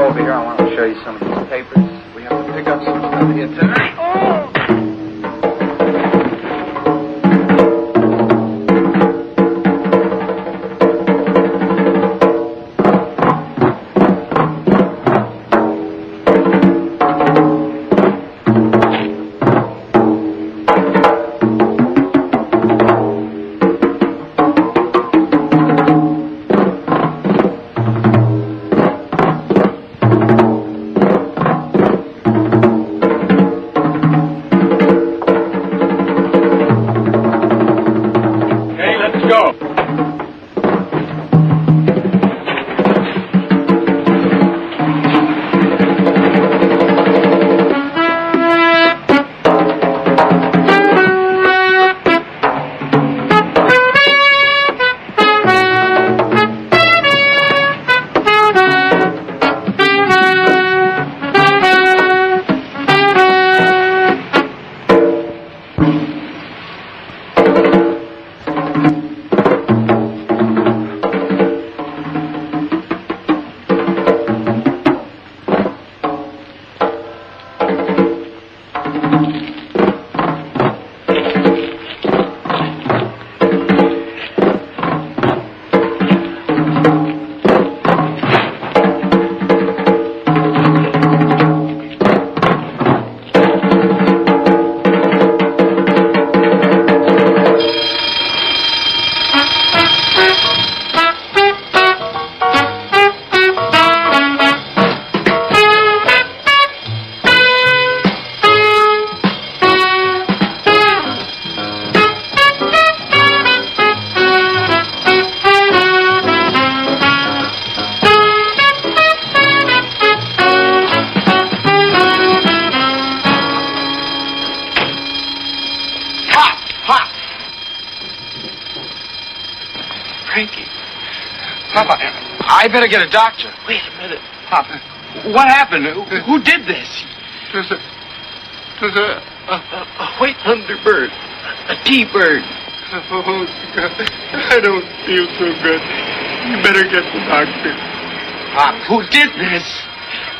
over here. I want to show you some of these papers. We have to pick up some stuff here tonight. Oh! I better get a doctor. Wait a minute. Papa, what happened? Who did this? There's a white thunderbird. A T-bird. Oh, God. I don't feel so good. You better get the doctor. Pop, who did this?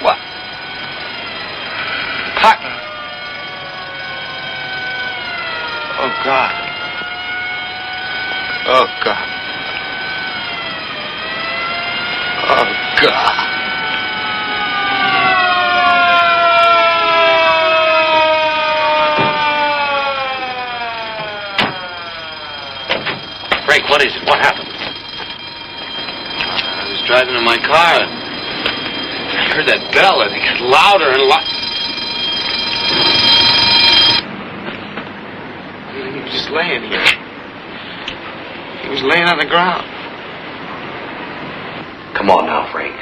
What? Pop. Oh, God. Oh, God. Oh, God. Frank, what is it? What happened? I was driving in my car. I heard that bell, and it got louder and louder. He was just laying here. He was laying on the ground. Come on now, Frank.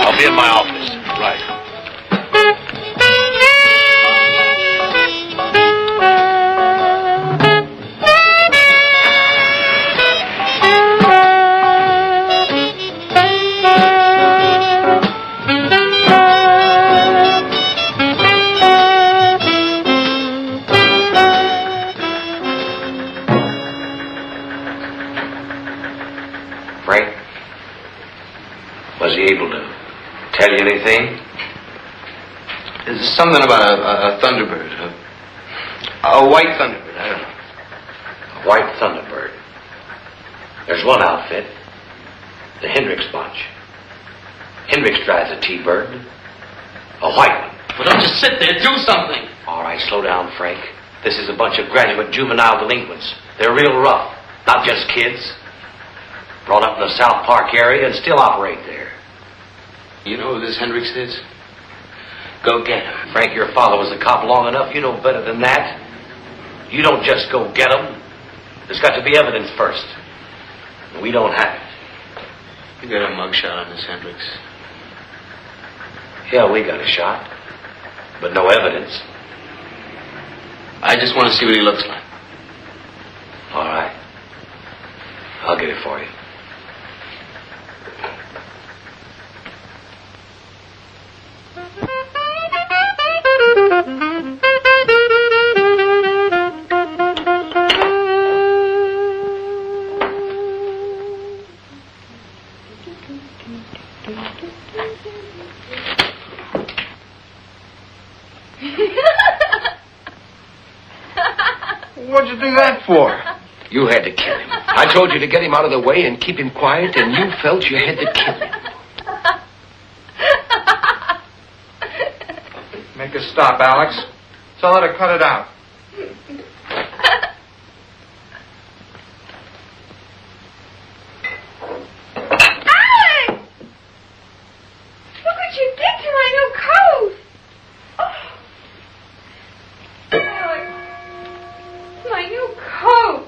I'll be in my office. Right. Frank, was he able to tell you anything? There's something about a thunderbird. A white thunderbird, I don't know. A white thunderbird. There's one outfit. The Hendricks bunch. Hendricks drives a T-bird. A white one. Well, don't just sit there. Do something. All right, slow down, Frank. This is a bunch of graduate juvenile delinquents. They're real rough. Not just kids. Brought up in the South Park area and still operate there. You know who this Hendricks is? Go get him. Frank, your father was a cop long enough. You know better than that. You don't just go get him. There's got to be evidence first. And we don't have it. You got a mugshot on this Hendricks? Yeah, we got a shot. But no evidence. I just want to see what he looks like. All right. I'll get it for you. What'd you do that for? You had to kill him. I told you to get him out of the way and keep him quiet, and you felt you had to kill him. Make a stop, Alex. Tell her to cut it out. Alex! Look what you did to my new coat! Oh. Alex, my new coat.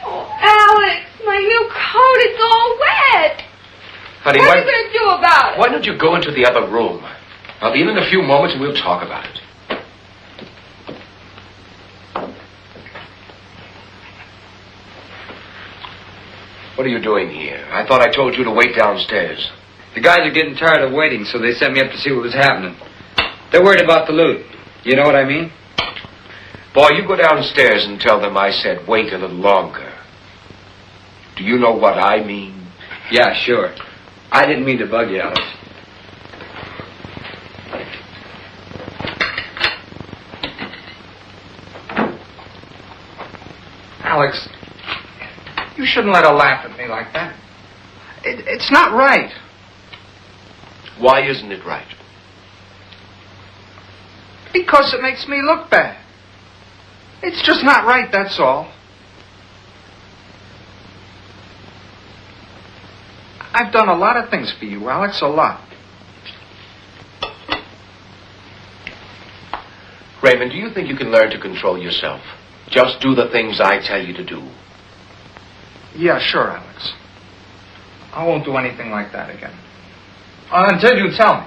Oh, Alex, my new coat, it's all wet. Honey, what are you going to do about it? Why don't you go into the other room? I'll be in a few moments and we'll talk about it. What are you doing here? I thought I told you to wait downstairs. The guys are getting tired of waiting, so they sent me up to see what was happening. They're worried about the loot. You know what I mean? Boy, you go downstairs and tell them I said wait a little longer. Do you know what I mean? Yeah, sure. I didn't mean to bug you, Alex. Alex, you shouldn't let her laugh at me like that. It's not right. Why isn't it right? Because it makes me look bad. It's just not right, that's all. I've done a lot of things for you, Alex, a lot. Raymond, do you think you can learn to control yourself? Just do the things I tell you to do. Yeah, sure, Alex. I won't do anything like that again. Until you tell me.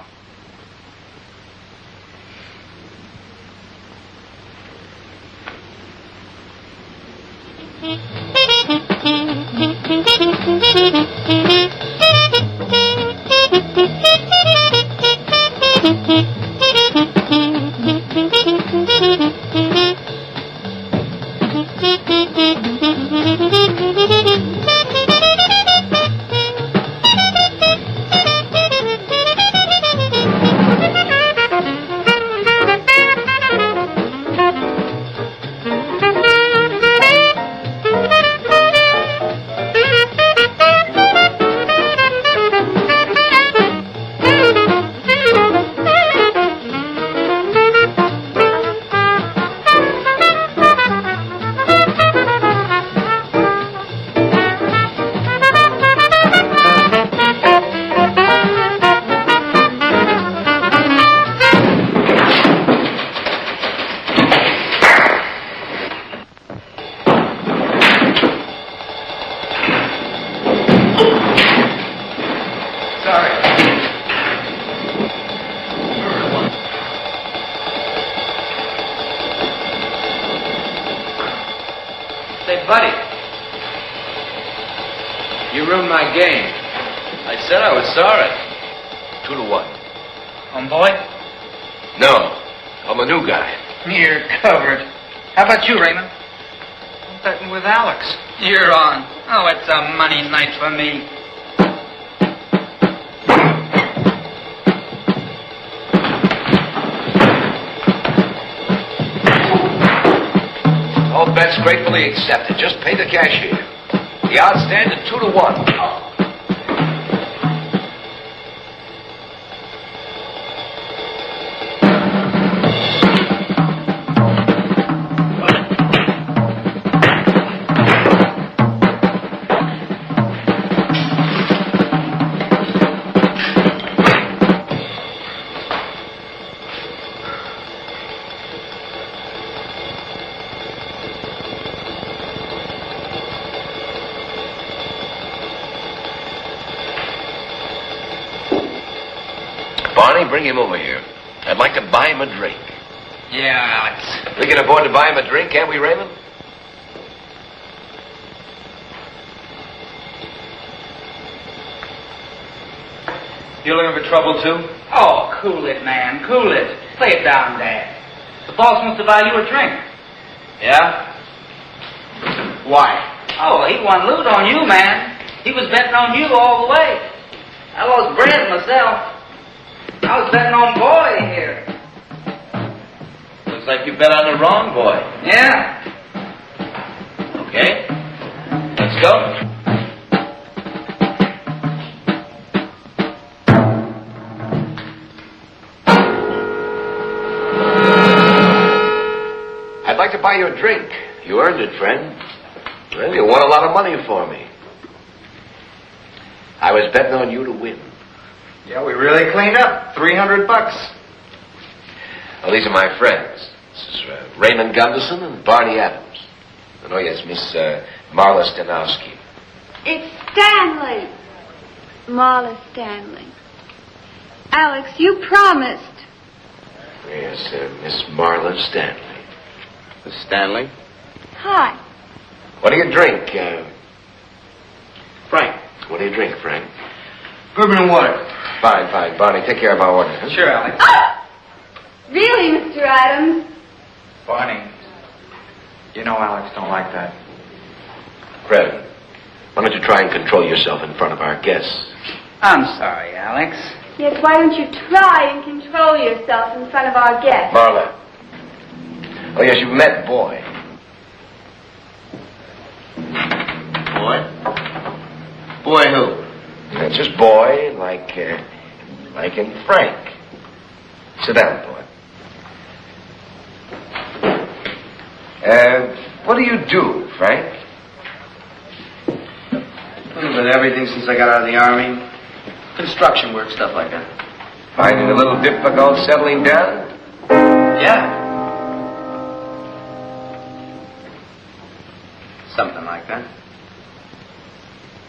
Sorry. 2-1. Homeboy? No. I'm a new guy. You're covered. How about you, Raymond? I'm betting with Alex. You're on. Oh, it's a money night for me. All bets gratefully accepted. Just pay the cashier. The odds stand at 2-1. Bring him over here. I'd like to buy him a drink. Yeah, Alex. We can afford to buy him a drink, can't we, Raymond? You looking for trouble, too? Oh, cool it, man. Cool it. Play it down, Dad. The boss wants to buy you a drink. Yeah? Why? Oh, he won loot on you, man. He was betting on you all the way. I lost bread myself. I was betting on Boy here. Looks like you bet on the wrong boy. Yeah. Okay. Let's go. I'd like to buy you a drink. You earned it, friend. Well, you won a lot of money for me. I was betting on you to win. Yeah, we really cleaned up. $300. Well, these are my friends. This is Raymond Gunderson and Barney Adams. And oh, yes, Miss Marla Stanowski. It's Stanley. Marla Stanley. Alex, you promised. Yes, Miss Marla Stanley. Miss Stanley? Hi. What do you drink, Frank? What do you drink, Frank? Bourbon and water. Fine, fine. Barney, take care of our order. Huh? Sure, Alex. Really, Mr. Adams? Barney, you know Alex don't like that. Fred, why don't you try and control yourself in front of our guests? I'm sorry, Alex. Yes, why don't you try and control yourself in front of our guests? Marla. Oh, yes, you've met Boy. Boy? Boy who? It's just Boy, like in Frank. Sit down, Boy. What do you do, Frank? A little bit of everything since I got out of the Army. Construction work, stuff like that. Finding a little difficult settling down? Yeah. Something like that.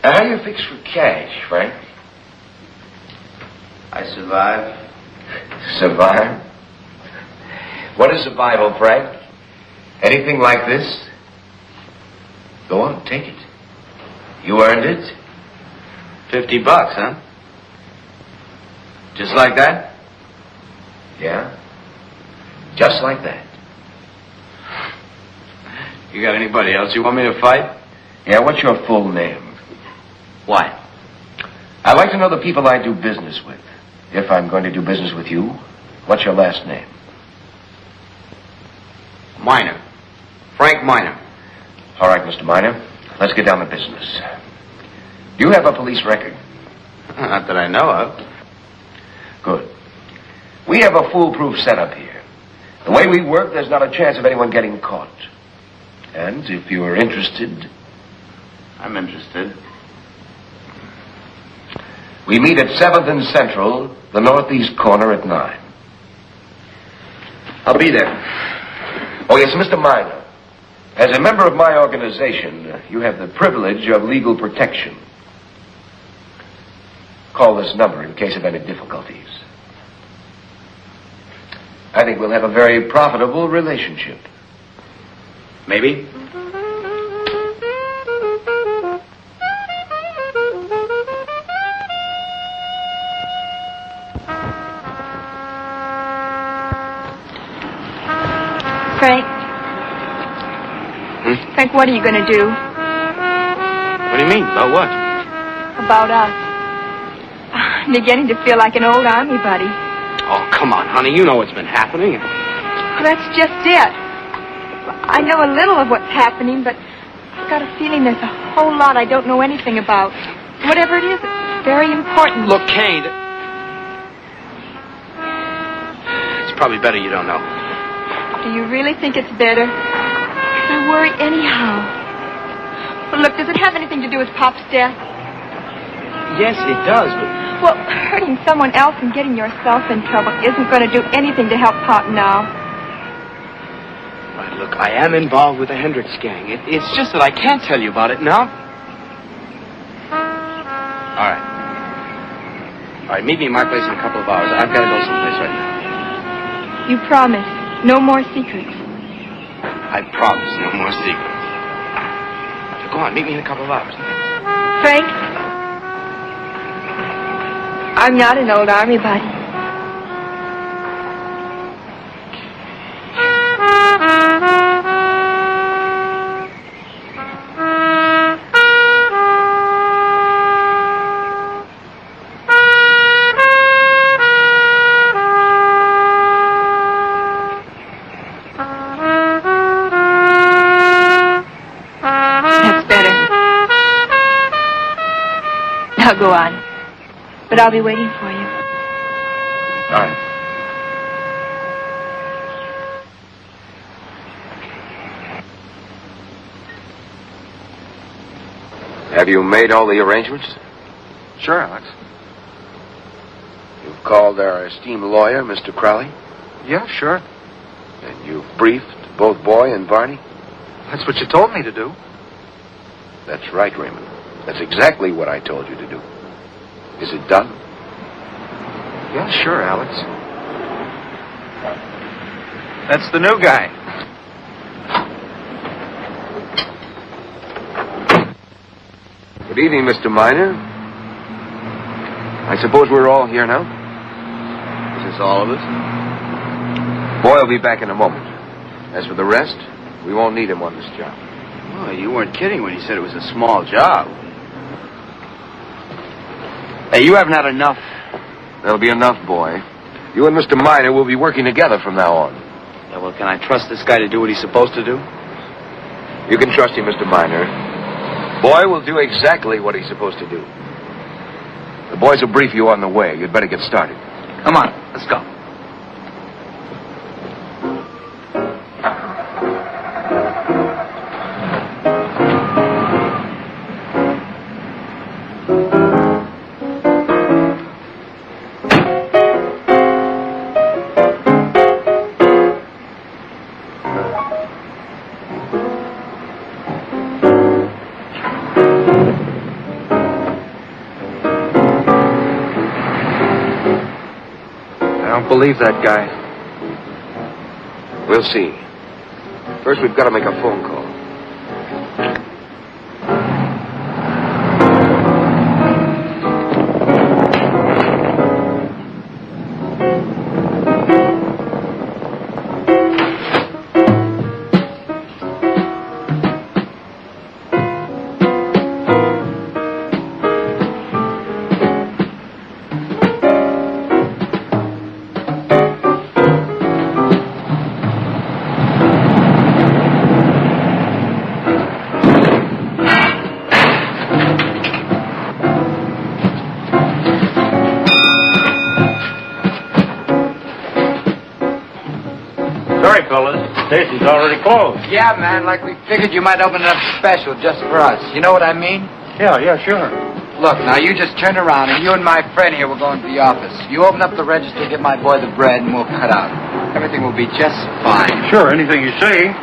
How do you fix for cash, Frank? I survive. Survive? What is survival, Frank? Anything like this? Go on, take it. You earned it. $50, huh? Just like that? Yeah? Just like that. You got anybody else you want me to fight? Yeah, what's your full name? Why? I'd like to know the people I do business with. If I'm going to do business with you, what's your last name? Minor. Frank Minor. All right, Mr. Minor. Let's get down to business. Do you have a police record? Not that I know of. Good. We have a foolproof setup here. The way we work, there's not a chance of anyone getting caught. And if you're interested... I'm interested. We meet at 7th and Central, the northeast corner at 9. I'll be there. Oh, yes, Mr. Minor. As a member of my organization, you have the privilege of legal protection. Call this number in case of any difficulties. I think we'll have a very profitable relationship. Maybe. Frank? Frank, what are you going to do? What do you mean? About what? About us? You're beginning to feel like an old Army buddy. Oh, come on, honey. You know what's been happening. Well, that's just it. I know a little of what's happening, but I've got a feeling there's a whole lot I don't know anything about. Whatever it is, it's very important. Look, Kane. It's probably better you don't know. Do you really think it's better? 'Cause I worry anyhow. Well, look, does it have anything to do with Pop's death? Yes, it does, but... Well, hurting someone else and getting yourself in trouble isn't going to do anything to help Pop now. Right, look, I am involved with the Hendricks gang. It's just that I can't tell you about it now. All right. All right, meet me at my place in a couple of hours. I've got to go someplace right now. You promise. No more secrets. I promise, no more secrets. So go on, meet me in a couple of hours. Frank? I'm not an old Army buddy. Now go on. But I'll be waiting for you. All right. Have you made all the arrangements? Sure, Alex. You've called our esteemed lawyer, Mr. Crowley? Yeah, sure. And you've briefed both Boy and Barney? That's what you told me to do. That's right, Raymond. That's exactly what I told you to do. Is it done? Yeah, sure, Alex. That's the new guy. Good evening, Mr. Miner. I suppose we're all here now? Is this all of us? Boy will be back in a moment. As for the rest, we won't need him on this job. Oh, you weren't kidding when you said it was a small job. Hey, you haven't had enough. There'll be enough, Boy. You and Mr. Miner will be working together from now on. Yeah, well, can I trust this guy to do what he's supposed to do? You can trust him, Mr. Miner. Boy will do exactly what he's supposed to do. The boys will brief you on the way. You'd better get started. Come on, let's go. Believe that guy. We'll see. First, we've got to make a phone call. Station's already closed. Yeah, man, like we figured you might open it up special just for us. You know what I mean? Yeah, sure. Look, now you just turn around and you and my friend here will go into the office. You open up the register, give my boy the bread, and we'll cut out. Everything will be just fine. Sure, anything you say.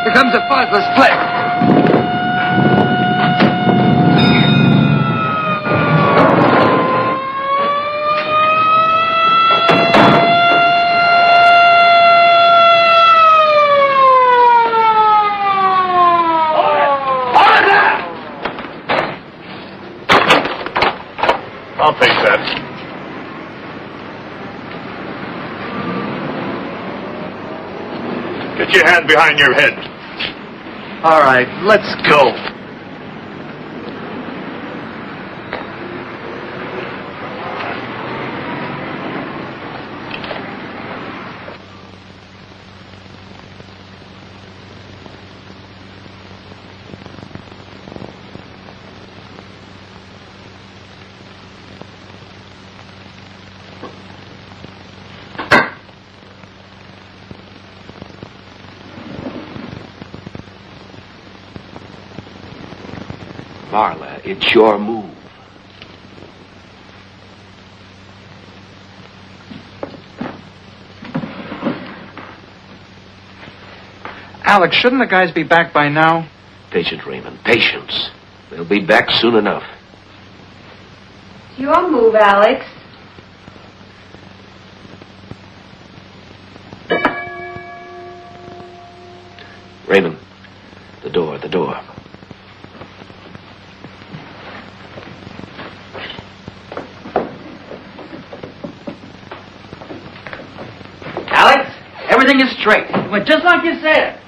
Here comes the fuzzless flick. I'll take that. Get your hand behind your head. All right, let's go. Marla, it's your move. Alex, shouldn't the guys be back by now? Patience, Raymond. Patience. They'll be back soon enough. It's your move, Alex. Raymond, the door. thing is straight. It went just like you said.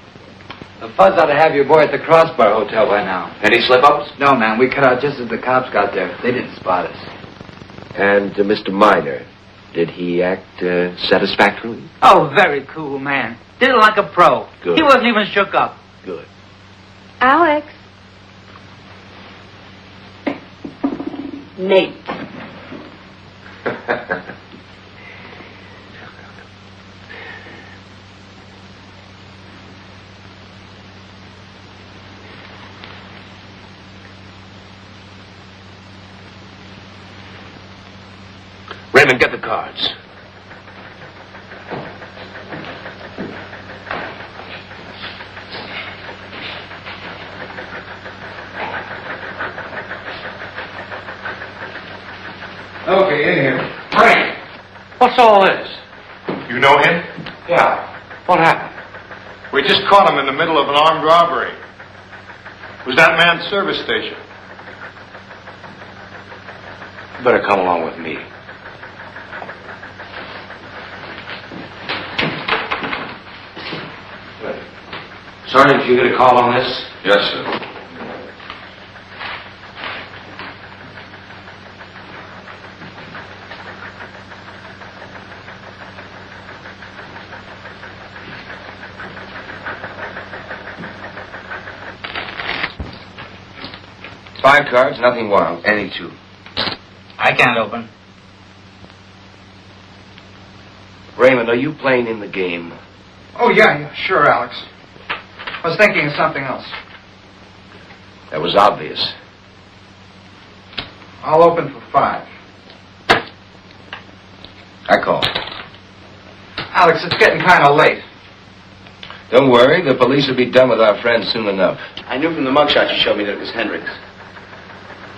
The fuzz ought to have your boy at the Crossbar Hotel by now. Any slip-ups? No, man. We cut out just as the cops got there. They didn't spot us. And Mr. Miner, did he act satisfactorily? Oh, very cool, man. Did it like a pro. Good. He wasn't even shook up. Good. Alex. Nate. Raymond, get the cards. Okay, in here. Frank, what's all this? You know him? Yeah. What happened? We just caught him in the middle of an armed robbery. It was that man's service station. You better come along with me. Sergeant, did you get a call on this? Yes, sir. Five cards, nothing wild. Any two. I can't open. Raymond, are you playing in the game? Oh, yeah, sure, Alex. I was thinking of something else. That was obvious. I'll open for 5. I call. Alex, it's getting kind of late. Don't worry, the police will be done with our friend soon enough. I knew from the mugshot you showed me that it was Hendricks.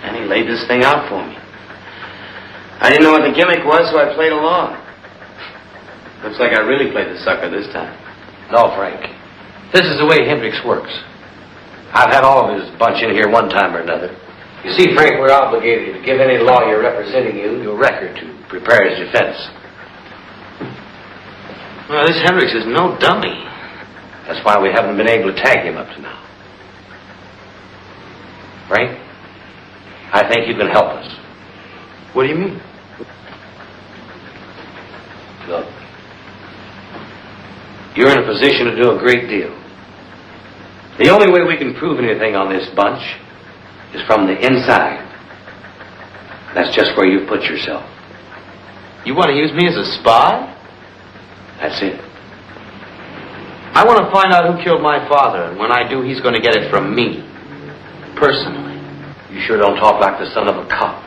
And he laid this thing out for me. I didn't know what the gimmick was, so I played along. Looks like I really played the sucker this time. No, Frank. This is the way Hendricks works. I've had all of his bunch in here one time or another. You see, Frank, we're obligated to give any lawyer representing you your record to prepare his defense. Well, this Hendricks is no dummy. That's why we haven't been able to tag him up to now. Frank, I think you can help us. What do you mean? Look, you're in a position to do a great deal. The only way we can prove anything on this bunch is from the inside. That's just where you put yourself. You want to use me as a spy? That's it. I want to find out who killed my father, and when I do, he's going to get it from me. Personally. You sure don't talk like the son of a cop.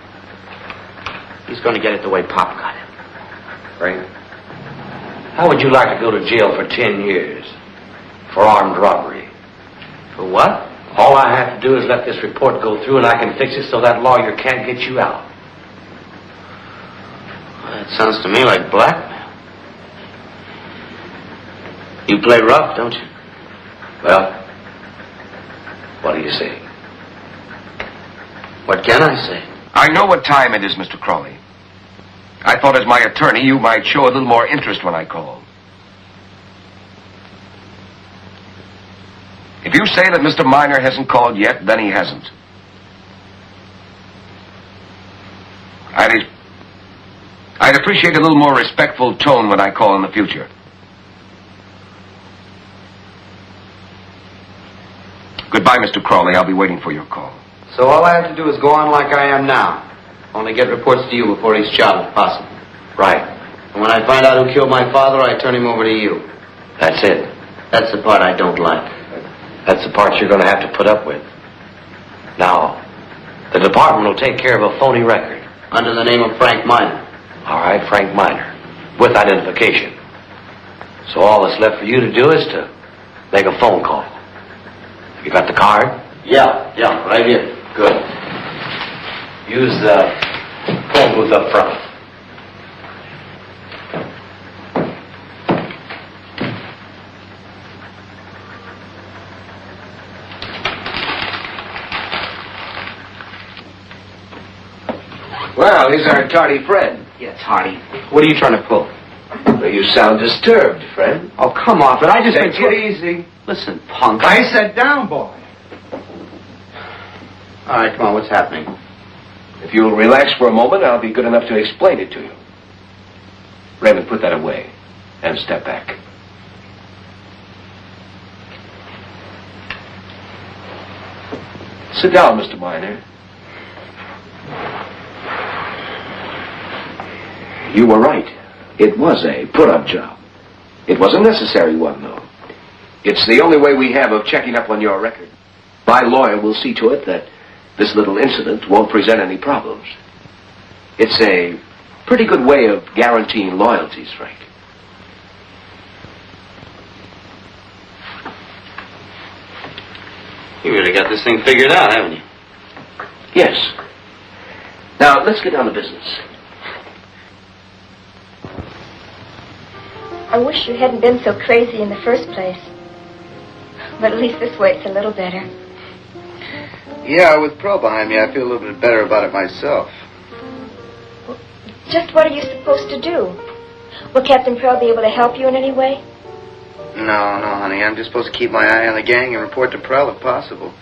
He's going to get it the way Pop got it. Frank, how would you like to go to jail for 10 years for armed robbery? For what? All I have to do is let this report go through and I can fix it so that lawyer can't get you out. Well, that sounds to me like blackmail. You play rough, don't you? Well, what do you say? What can I say? I know what time it is, Mr. Crawley. I thought as my attorney you might show a little more interest when I called. If you say that Mr. Miner hasn't called yet, then he hasn't. I'd appreciate a little more respectful tone when I call in the future. Goodbye, Mr. Crawley. I'll be waiting for your call. So all I have to do is go on like I am now. Only get reports to you before he's shot, if possible. Right. And when I find out who killed my father, I turn him over to you. That's it. That's the part I don't like. That's the part you're going to have to put up with. Now, the department will take care of a phony record. Under the name of Frank Miner. All right, Frank Miner. With identification. So all that's left for you to do is to make a phone call. Have you got the card? Yeah, right here. Good. Use the phone booth up front. Well, he's our tardy friend. Yeah, Tardy. What are you trying to pull? Well, you sound disturbed, friend. Oh, come off it. I just... Take it easy. Listen, punk. I said down, boy. All right, come on. What's happening? If you'll relax for a moment, I'll be good enough to explain it to you. Raymond, put that away and step back. Sit down, Mr. Miner. You were right. It was a put-up job. It was a necessary one, though. It's the only way we have of checking up on your record. My lawyer will see to it that this little incident won't present any problems. It's a pretty good way of guaranteeing loyalties, Frank. You really got this thing figured out, haven't you? Yes. Now, let's get down to business. I wish you hadn't been so crazy in the first place. But at least this way it's a little better. Yeah, with Pearl behind me, I feel a little bit better about it myself. Just what are you supposed to do? Will Captain Pearl be able to help you in any way? No, honey. I'm just supposed to keep my eye on the gang and report to Pearl if possible.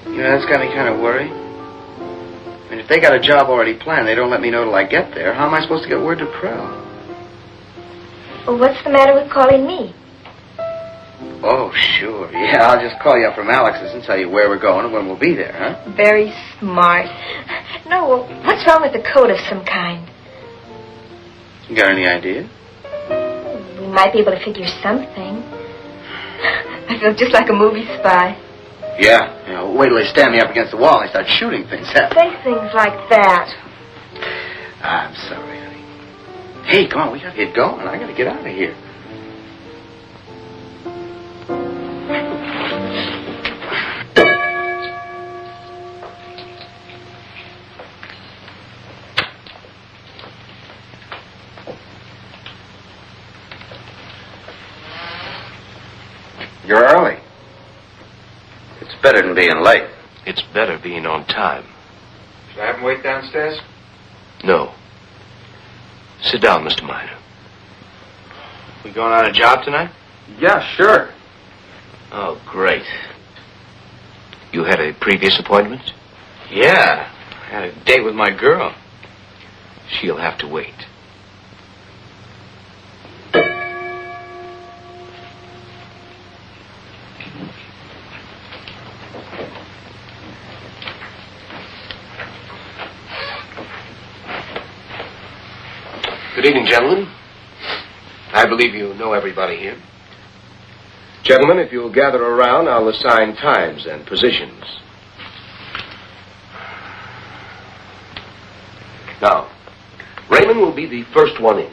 You know, that's got me kind of worried. I mean, if they got a job already planned, they don't let me know till I get there. How am I supposed to get word to Pearl? Well, what's the matter with calling me? Oh, sure. Yeah, I'll just call you up from Alex's and tell you where we're going and when we'll be there, huh? Very smart. No, well, what's wrong with a code of some kind? You got any idea? We might be able to figure something. I feel just like a movie spy. Yeah. You know, wait till they stand me up against the wall and they start shooting things at me. Say things like that. I'm sorry, honey. Hey, come on, we gotta get going. I gotta get out of here. You're early. It's better than being late. It's better being on time. Should I have him wait downstairs? No. Sit down, Mr. Miner. We going on a job tonight? Yeah, sure. Oh, great. You had a previous appointment? Yeah. I had a date with my girl. She'll have to wait. Good evening, gentlemen. I believe you know everybody here. Gentlemen, if you'll gather around, I'll assign times and positions. Now, Raymond will be the first one in.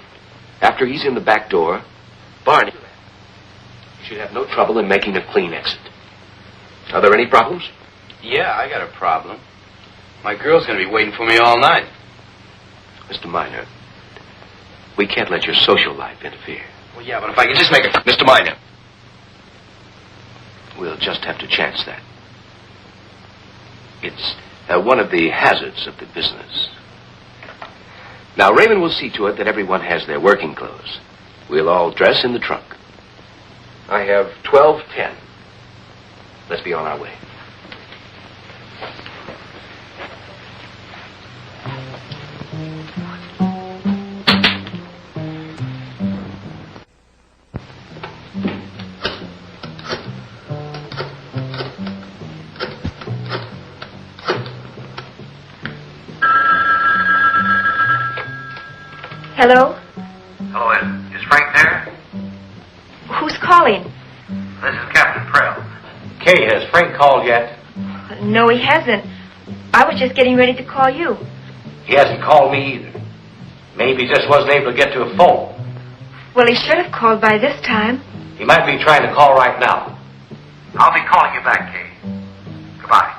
After he's in the back door, Barney should have no trouble in making a clean exit. Are there any problems? Yeah, I got a problem. My girl's gonna be waiting for me all night. Mr. Miner, we can't let your social life interfere. Well, yeah, but if I could just make a... Mr. Miner, we'll just have to chance that. It's one of the hazards of the business. Now, Raymond will see to it that everyone has their working clothes. We'll all dress in the trunk. I have 12:10. Let's be on our way. Hello? Hello, is Frank there? Who's calling? This is Captain Prell. Kay, has Frank called yet? No, he hasn't. I was just getting ready to call you. He hasn't called me either. Maybe he just wasn't able to get to a phone. Well, he should have called by this time. He might be trying to call right now. I'll be calling you back, Kay. Goodbye.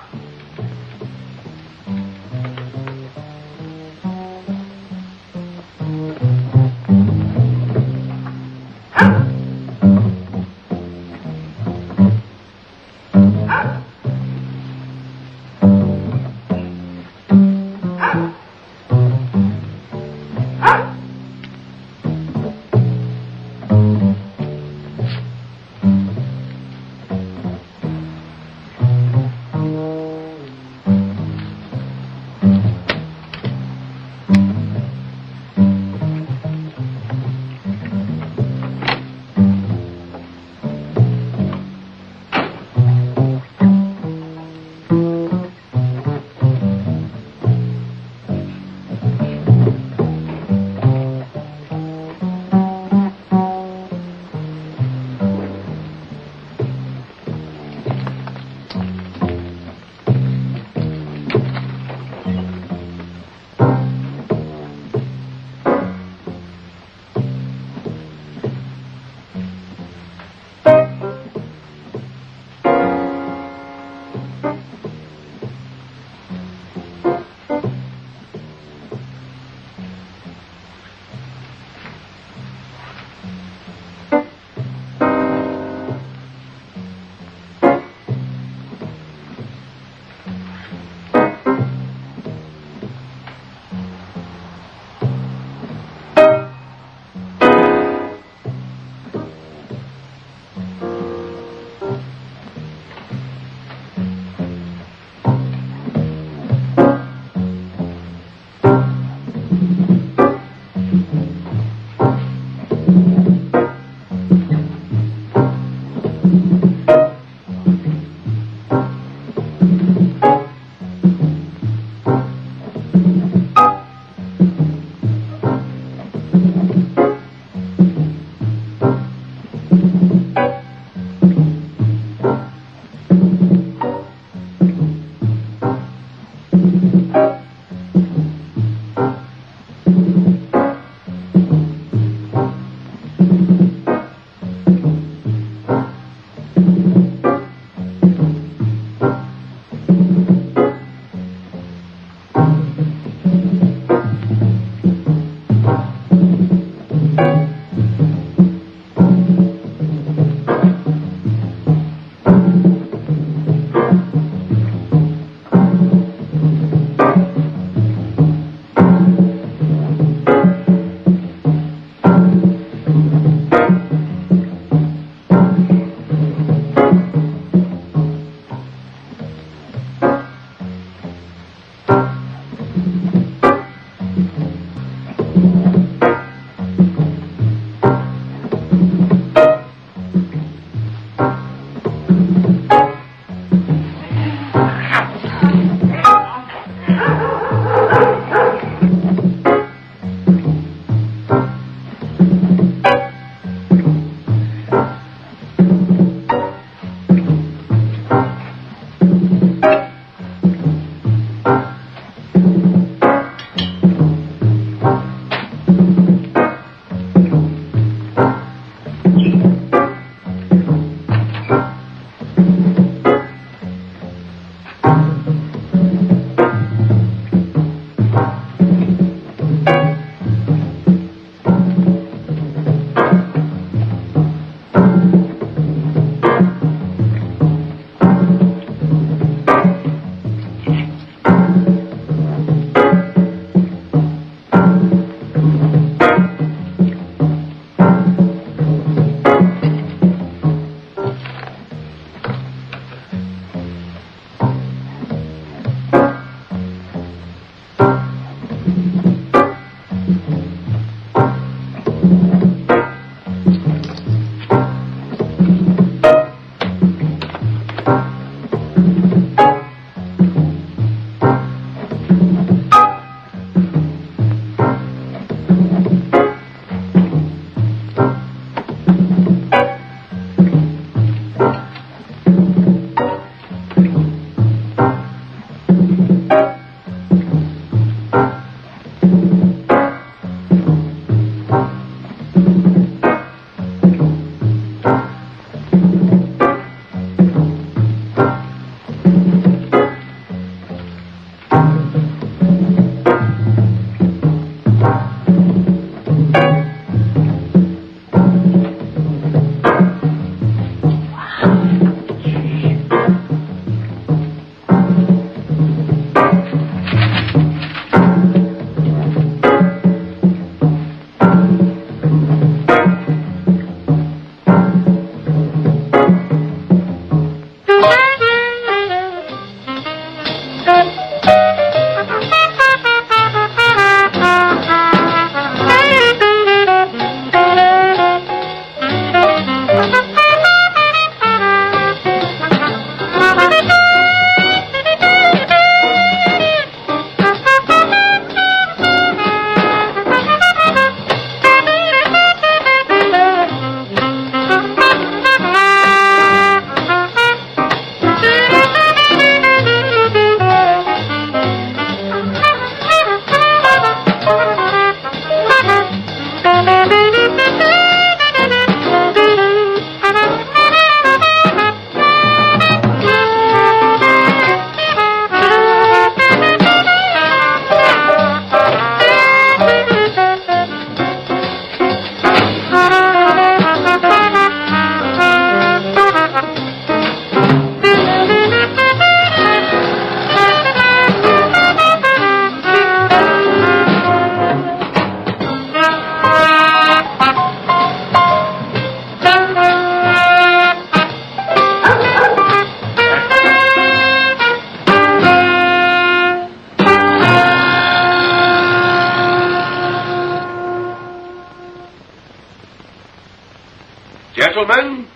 Gentlemen,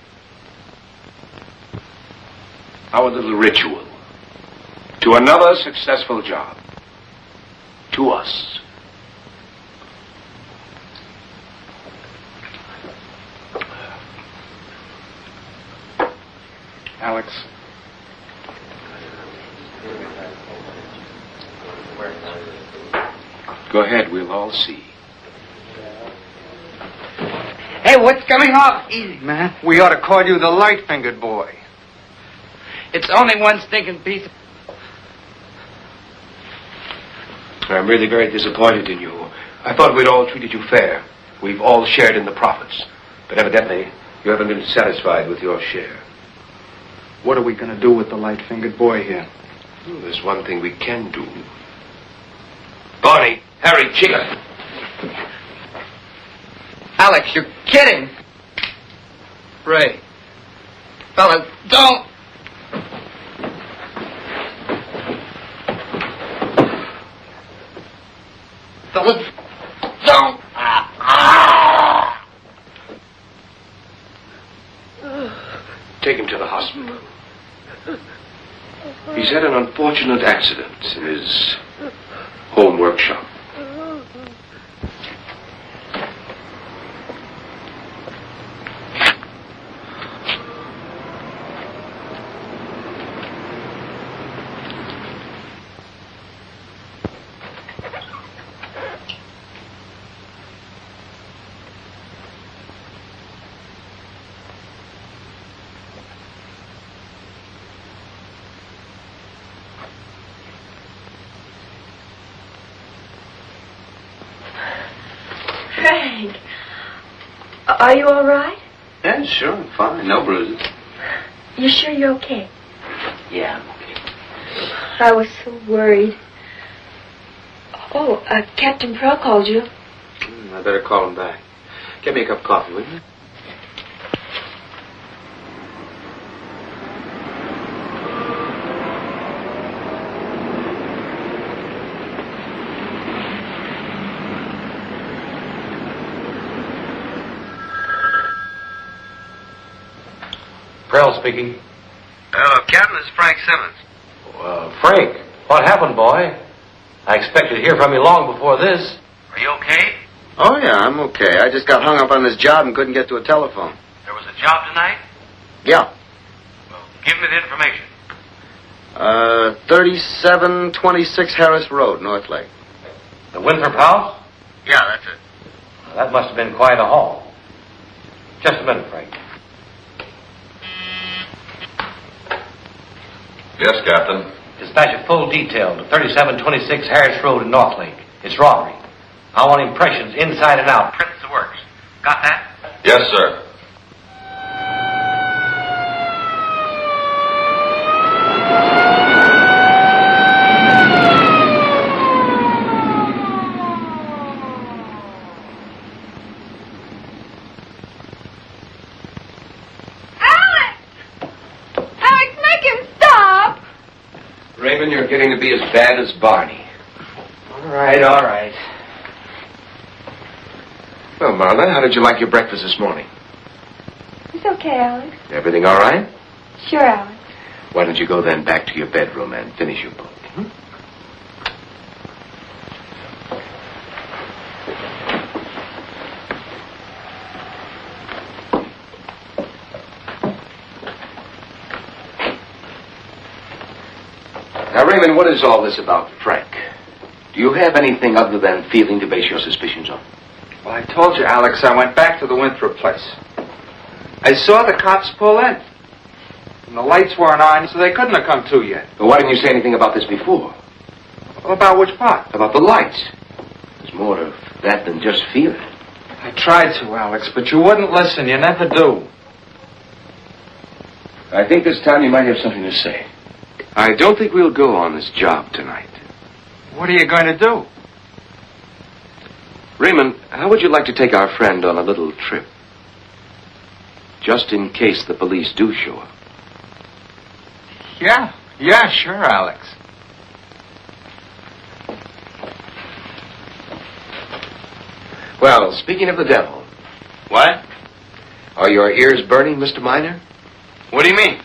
our little ritual. To another successful job. To us. Alex. Go ahead, we'll all see. Hey, what's coming off? Easy, man. We ought to call you the light-fingered boy. It's only one stinking piece of... I'm really very disappointed in you. I thought we'd all treated you fair. We've all shared in the profits. But evidently, you haven't been satisfied with your share. What are we going to do with the light-fingered boy here? Well, there's one thing we can do. Barney, Harry, Chica. Alex, you're kidding. Ray. Fellas, don't. Fellas, don't. Take him to the hospital. He's had an unfortunate accident in his home workshop. Frank, are you all right? Yeah, sure, I'm fine. No bruises. You sure you're okay? Yeah, I'm okay. I was so worried. Oh, Captain Pearl called you. I better call him back. Get me a cup of coffee, will you? Prell speaking. Hello, Captain. This is Frank Simmons. Frank, what happened, boy? I expected to hear from you long before this. Are you okay? Oh, yeah, I'm okay. I just got hung up on this job and couldn't get to a telephone. There was a job tonight? Yeah. Well, give me the information. 3726 Harris Road, North Lake. The Winthrop house? Yeah, that's it. Well, that must have been quite a haul. Just a minute, Frank. Yes, Captain. Dispatch a full detail to 3726 Harris Road in North Lake. It's robbery. I want impressions inside and out. Prints the works. Got that? Yes, sir. Raymond, you're getting to be as bad as Barney. All right. Well, Marla, how did you like your breakfast this morning? It's okay, Alex. Everything all right? Sure, Alex. Why don't you go then back to your bedroom and finish your book? Now, Raymond, what is all this about Frank? Do you have anything other than feeling to base your suspicions on? Well, I told you, Alex, I went back to the Winthrop place. I saw the cops pull in. And the lights weren't on, so they couldn't have come to yet. Well, why didn't you say anything about this before? About which part? About the lights. There's more of that than just feeling. I tried to, Alex, but you wouldn't listen. You never do. I think this time you might have something to say. I don't think we'll go on this job tonight. What are you going to do? Raymond, how would you like to take our friend on a little trip? Just in case the police do show up. Yeah, sure, Alex. Well, speaking of the devil. What? Are your ears burning, Mr. Miner? What do you mean?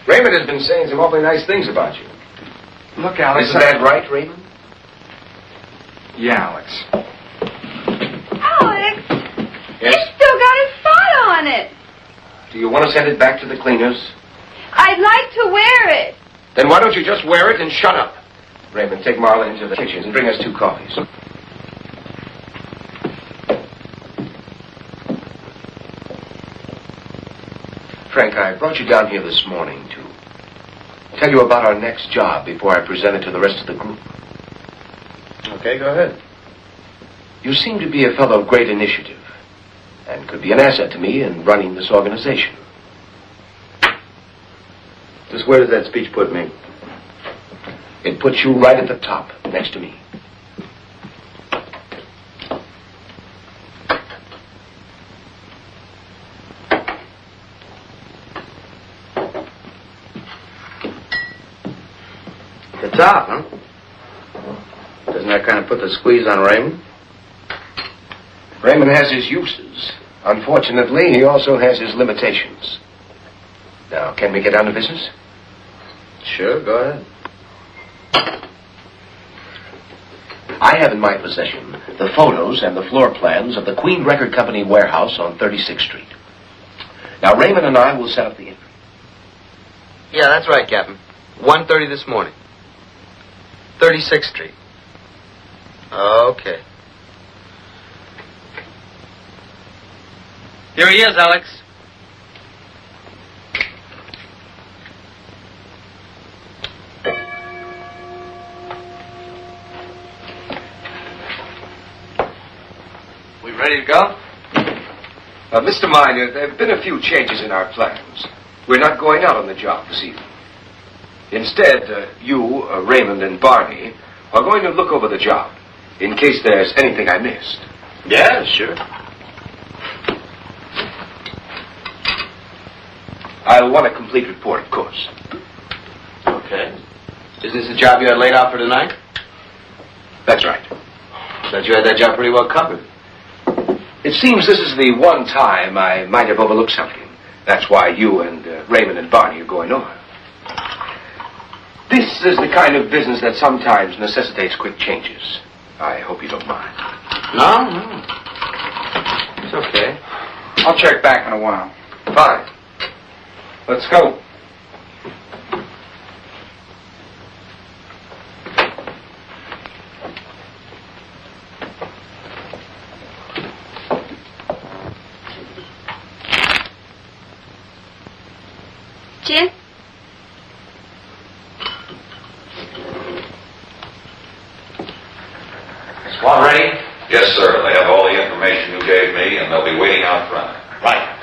Raymond has been saying some awfully nice things about you. Look, Alex. Isn't that right, Raymond? Yeah, Alex. Alex! Yes? It's still got his photo on it. Do you want to send it back to the cleaners? I'd like to wear it. Then why don't you just wear it and shut up? Raymond, take Marla into the kitchen and bring us 2 coffees. Frank, I brought you down here this morning to tell you about our next job before I present it to the rest of the group. Okay, go ahead. You seem to be a fellow of great initiative and could be an asset to me in running this organization. Just where does that speech put me? It puts you right at the top, next to me. The top, huh? Doesn't that kind of put the squeeze on Raymond? Raymond has his uses. Unfortunately, he also has his limitations. Now, can we get down to business? Sure, go ahead. I have in my possession the photos and the floor plans of the Queen Record Company warehouse on 36th Street. Now, Raymond and I will set up the entry. Yeah, that's right, Captain. 1:30 this morning. 36th Street. Okay. Here he is, Alex. We ready to go? Mr. Miner, there have been a few changes in our plans. We're not going out on the job this evening. Instead, you, Raymond, and Barney are going to look over the job in case there's anything I missed. Yeah, sure. I'll want a complete report, of course. Okay. Is this the job you had laid out for tonight? That's right. Thought you had that job pretty well covered. It seems this is the one time I might have overlooked something. That's why you and Raymond and Barney are going over. This is the kind of business that sometimes necessitates quick changes. I hope you don't mind. No. It's okay. I'll check back in a while. Fine. Let's go. Jim? Squad ready? Yes, sir. They have all the information you gave me, and they'll be waiting out front. Right.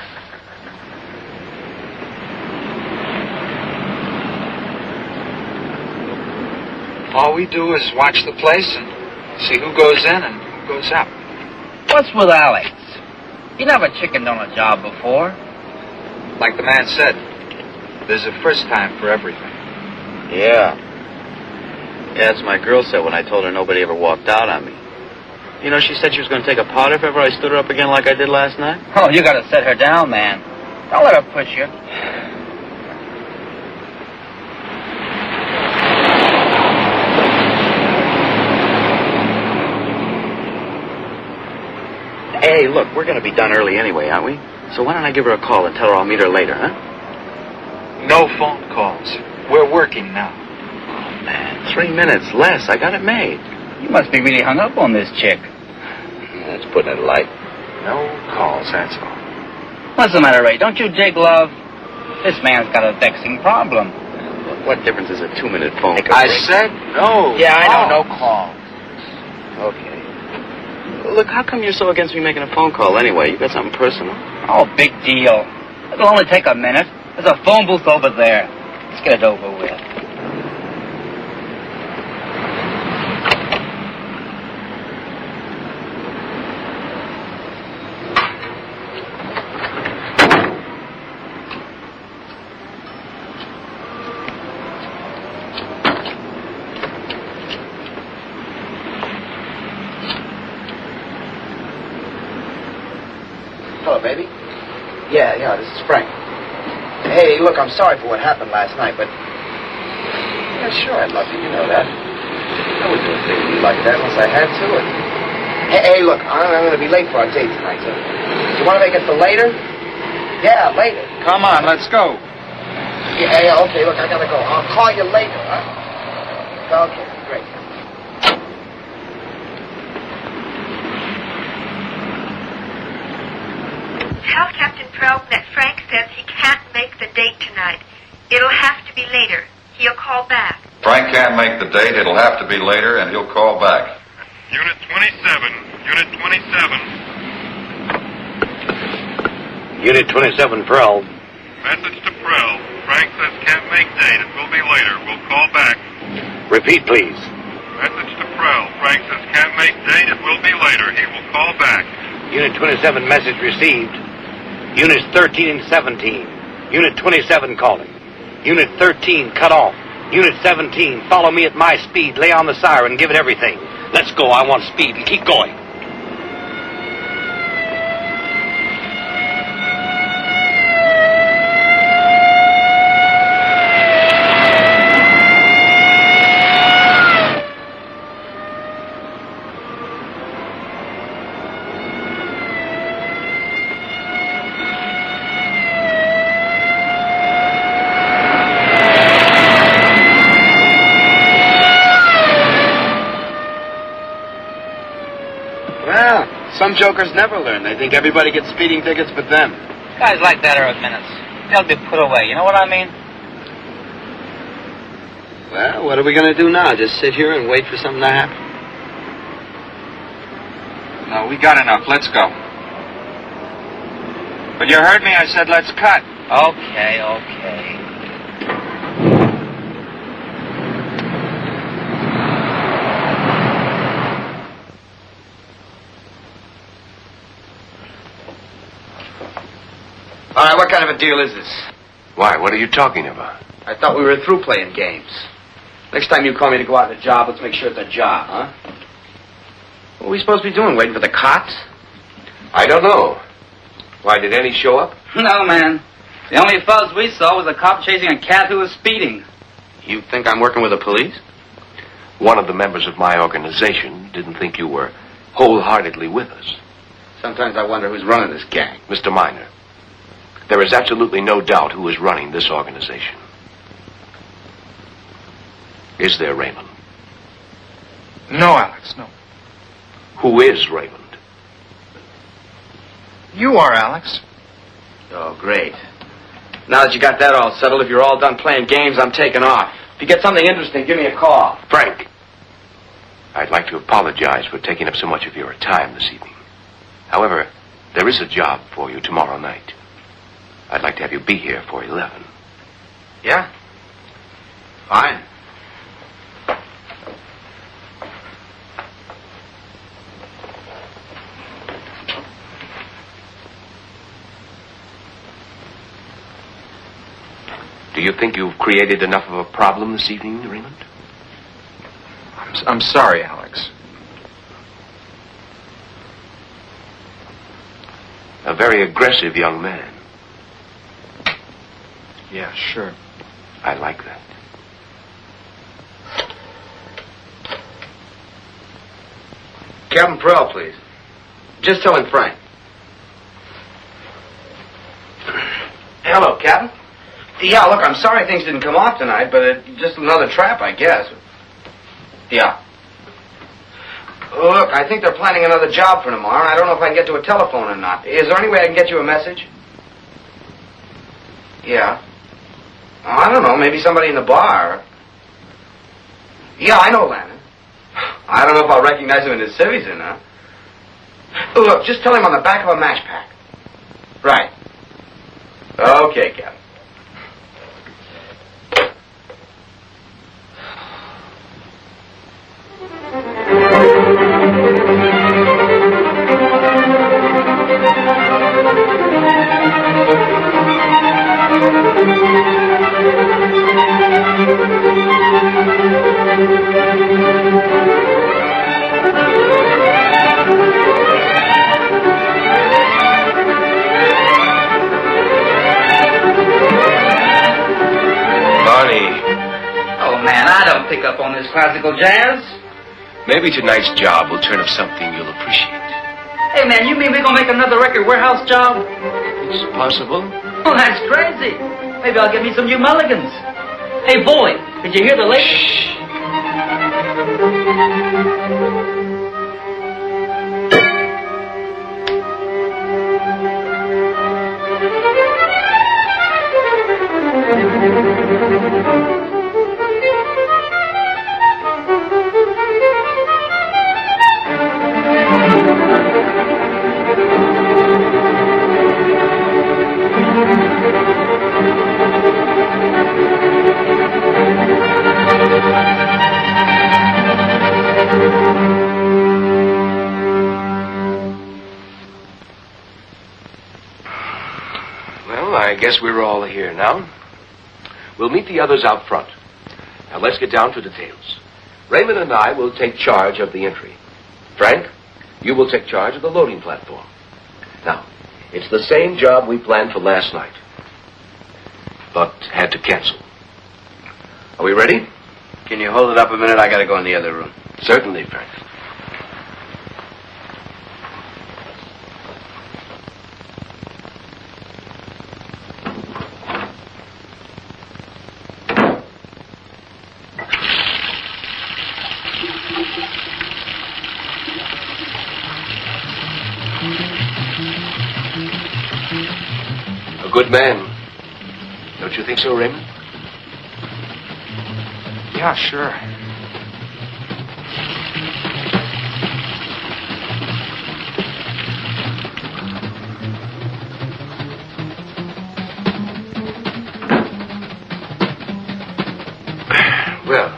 All we do is watch the place and see who goes in and who goes out. What's with Alex? You never chickened on a job before. Like the man said, there's a first time for everything. Yeah. Yeah, that's what my girl said when I told her nobody ever walked out on me. You know, she said she was going to take a pot if ever I stood her up again like I did last night. Oh, you gotta set her down, man. Don't let her push you. Hey, look, we're going to be done early anyway, aren't we? So why don't I give her a call and tell her I'll meet her later, huh? No phone calls. We're working now. Oh, man, 3 minutes less. I got it made. You must be really hung up on this chick. That's putting it light. No calls, that's all. What's the matter, Ray? Don't you dig love? This man's got a vexing problem. What difference is a 2-minute phone call? I said no. Yeah, I know, no calls. Okay. Look, how come you're so against me making a phone call anyway? You got something personal? Oh, big deal. It'll only take a minute. There's a phone booth over there. Let's get it over with. Hello, baby. Yeah, this is Frank. Hey, look, I'm sorry for what happened last night, but... Yeah, sure, I'd love you. You know that. I wouldn't do a thing to you like that unless I had to. Hey, look, I'm going to be late for our date tonight, so... You want to make it for later? Yeah, later. Come on, let's go. Yeah, okay, look, I got to go. I'll call you later, huh? Okay, great. Tell Captain Trout that Frank says he can't make the date tonight. It'll have to be later. He'll call back. Frank can't make the date. It'll have to be later, and he'll call back. Unit 27. Unit 27. Unit 27, Pearl. Message to Prell. Frank says can't make date. It will be later. We'll call back. Repeat, please. Message to Prell. Frank says can't make date. It will be later. He will call back. Unit 27, message received. Units 13 and 17. Unit 27 calling. Unit 13, cut off. Unit 17, follow me at my speed. Lay on the siren. Give it everything. Let's go. I want speed. And keep going. Some jokers never learn. They think everybody gets speeding tickets but them. Guys like that are a menace. They'll be put away. You know what I mean? Well, what are we going to do now? Just sit here and wait for something to happen? No, we got enough. Let's go. But you heard me. I said let's cut. Okay. All right, what kind of a deal is this? Why, what are you talking about? I thought we were through playing games. Next time you call me to go out on a job, let's make sure it's a job, huh? What are we supposed to be doing, waiting for the cops? I don't know. Why, did any show up? No, man. The only fuzz we saw was a cop chasing a cat who was speeding. You think I'm working with the police? One of the members of my organization didn't think you were wholeheartedly with us. Sometimes I wonder who's running this gang. Mr. Miner, there is absolutely no doubt who is running this organization. Is there, Raymond? No, Alex, no. Who is Raymond? You are, Alex. Oh, great. Now that you got that all settled, if you're all done playing games, I'm taking off. If you get something interesting, give me a call. Frank, I'd like to apologize for taking up so much of your time this evening. However, there is a job for you tomorrow night. I'd like to have you be here for 11. Yeah? Fine. Do you think you've created enough of a problem this evening, Raymond? I'm sorry, Alex. A very aggressive young man. Yeah, sure. I like that. Captain Perel, please. Just tell him Frank. Hello, Captain. Yeah, look, I'm sorry things didn't come off tonight, but just another trap, I guess. Yeah. Look, I think they're planning another job for tomorrow. I don't know if I can get to a telephone or not. Is there any way I can get you a message? Yeah. Oh, I don't know, maybe somebody in the bar. Yeah, I know Lannon. I don't know if I'll recognize him in his civvies or not. Look, just tell him on the back of a match pack. Right. Okay, Captain. pick up on this classical jazz. Maybe tonight's job will turn up something you'll appreciate. Hey, man, you mean we're gonna make another record warehouse job? It's possible. Oh, that's crazy. Maybe I'll get me some new mulligans. Hey, boy, did you hear the latest? Shh. I guess we're all here now. We'll meet the others out front. Now let's get down to details. Raymond and I will take charge of the entry. Frank, you will take charge of the loading platform. Now, it's the same job we planned for last night, but had to cancel. Are we ready? Can you hold it up a minute? I gotta go in the other room. Certainly, Frank. A good man. Don't you think so, Raymond? Yeah, sure. Well,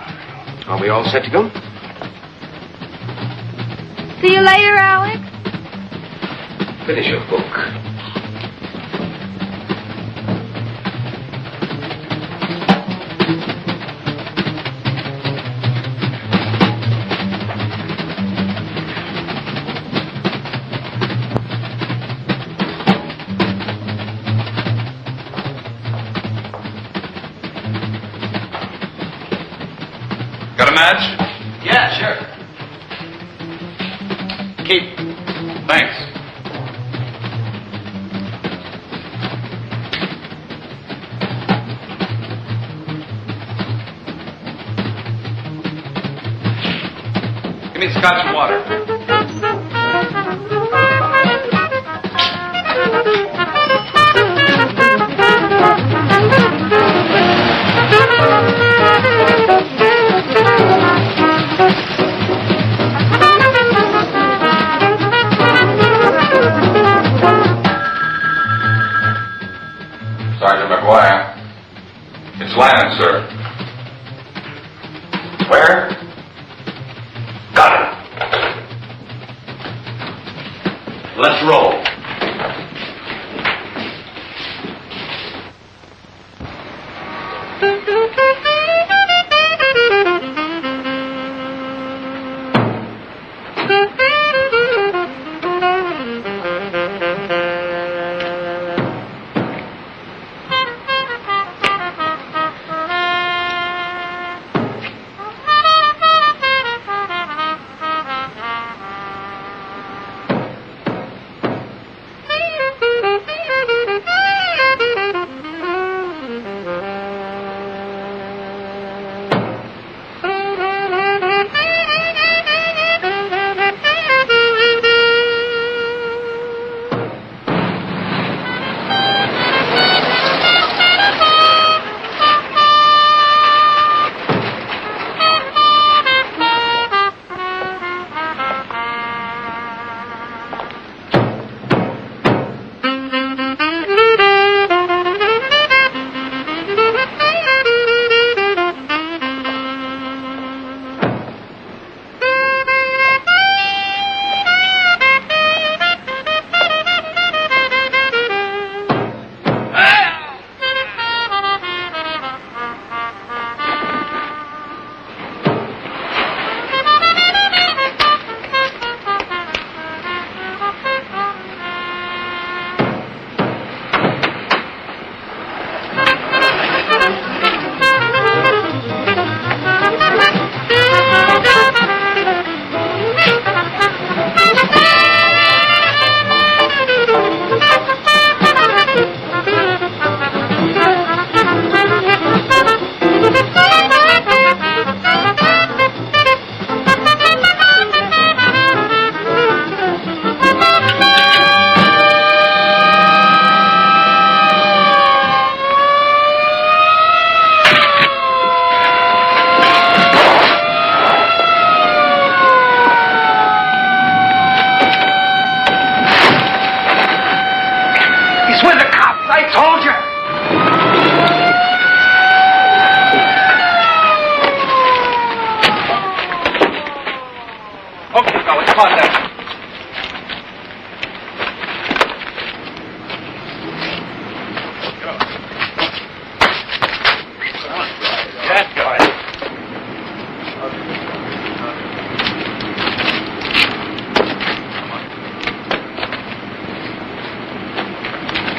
are we all set to go? See you later, Alex. Finish your book. Got a match? Yeah, sure. Keep. Thanks. Give me scotch and water. Sergeant McGuire. It's Lannon, sir. Where? Got it. Let's roll.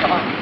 Come on.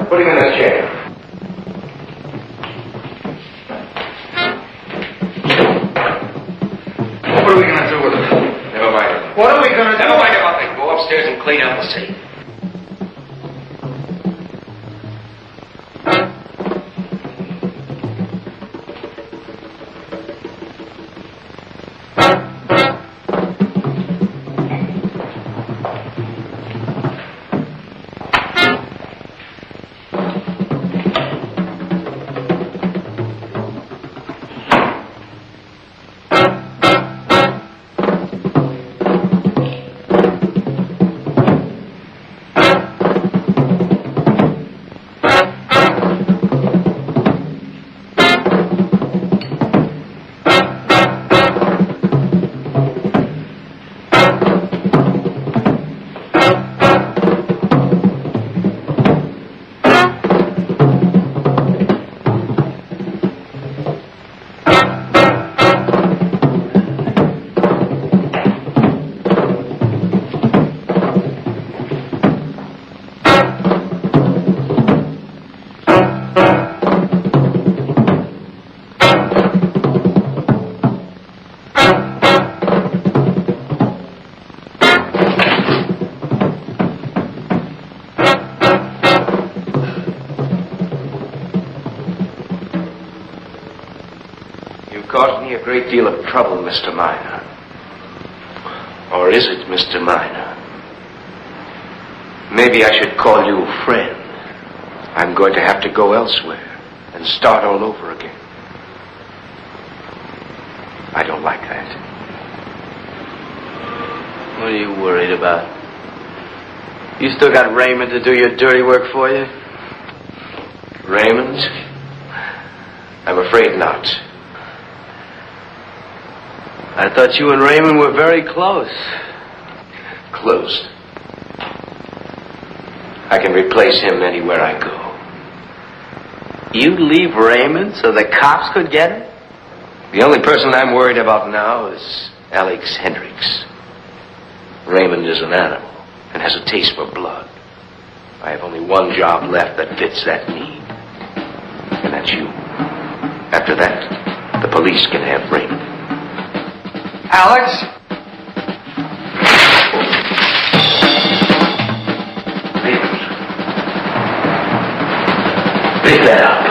Put him in this chair. What are we going to do with him? Never mind. What are we going to do? Never mind about that. Go upstairs and clean out the scene. Caused me a great deal of trouble, Mr. Minor. Or is it, Mr. Minor? Maybe I should call you a friend. I'm going to have to go elsewhere and start all over again. I don't like that. What are you worried about? You still got Raymond to do your dirty work for you? Raymond? I'm afraid not. I thought you and Raymond were very close. Close. I can replace him anywhere I go. You'd leave Raymond so the cops could get him? The only person I'm worried about now is Alex Hendricks. Raymond is an animal and has a taste for blood. I have only one job left that fits that need. And that's you. After that, the police can have Raymond. Alex? Raymond. Pick that up.